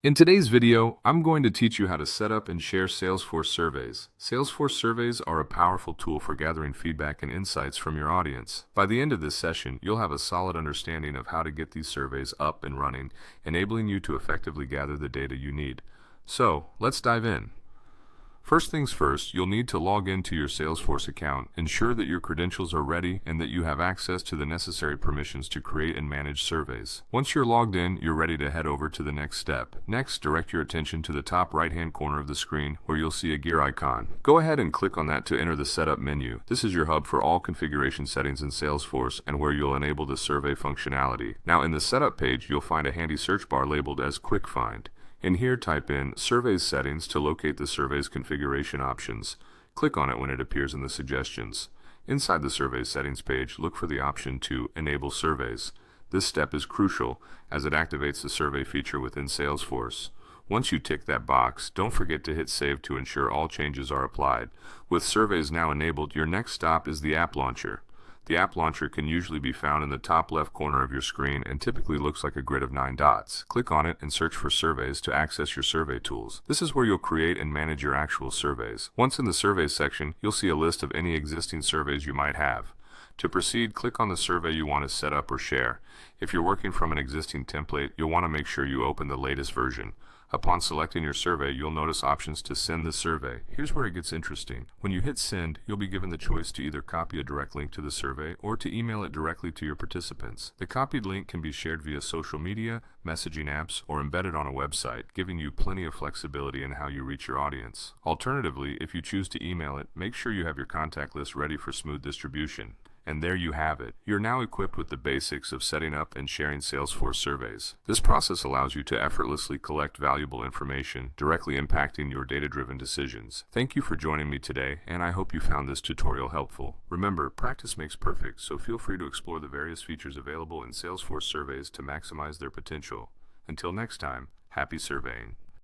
In today's video, I'm going to teach you how to set up and share Salesforce surveys. Salesforce surveys are a powerful tool for gathering feedback and insights from your audience. By the end of this session, you'll have a solid understanding of how to get these surveys up and running, enabling you to effectively gather the data you need. So, let's dive in. First things first, you'll need to log into your Salesforce account, ensure that your credentials are ready and that you have access to the necessary permissions to create and manage surveys. Once you're logged in, you're ready to head over to the next step. Next, direct your attention to the top right-hand corner of the screen where you'll see a gear icon. Go ahead and click on that to enter the Setup menu. This is your hub for all configuration settings in Salesforce and where you'll enable the survey functionality. Now in the Setup page, you'll find a handy search bar labeled as Quick Find. In here, type in Surveys Settings to locate the survey's configuration options. Click on it when it appears in the suggestions. Inside the Surveys Settings page, look for the option to Enable Surveys. This step is crucial as it activates the survey feature within Salesforce. Once you tick that box, don't forget to hit Save to ensure all changes are applied. With surveys now enabled, your next stop is the App Launcher. The App Launcher can usually be found in the top left corner of your screen and typically looks like a grid of 9 dots. Click on it and search for Surveys to access your survey tools. This is where you'll create and manage your actual surveys. Once in the Surveys section, you'll see a list of any existing surveys you might have. To proceed, click on the survey you want to set up or share. If you're working from an existing template, you'll want to make sure you open the latest version. Upon selecting your survey, you'll notice options to send the survey. Here's where it gets interesting. When you hit send, you'll be given the choice to either copy a direct link to the survey or to email it directly to your participants. The copied link can be shared via social media, messaging apps, or embedded on a website, giving you plenty of flexibility in how you reach your audience. Alternatively, if you choose to email it, make sure you have your contact list ready for smooth distribution. And there you have it. You're now equipped with the basics of setting up and sharing Salesforce surveys. This process allows you to effortlessly collect valuable information, directly impacting your data-driven decisions. Thank you for joining me today, and I hope you found this tutorial helpful. Remember, practice makes perfect, so feel free to explore the various features available in Salesforce surveys to maximize their potential. Until next time, happy surveying.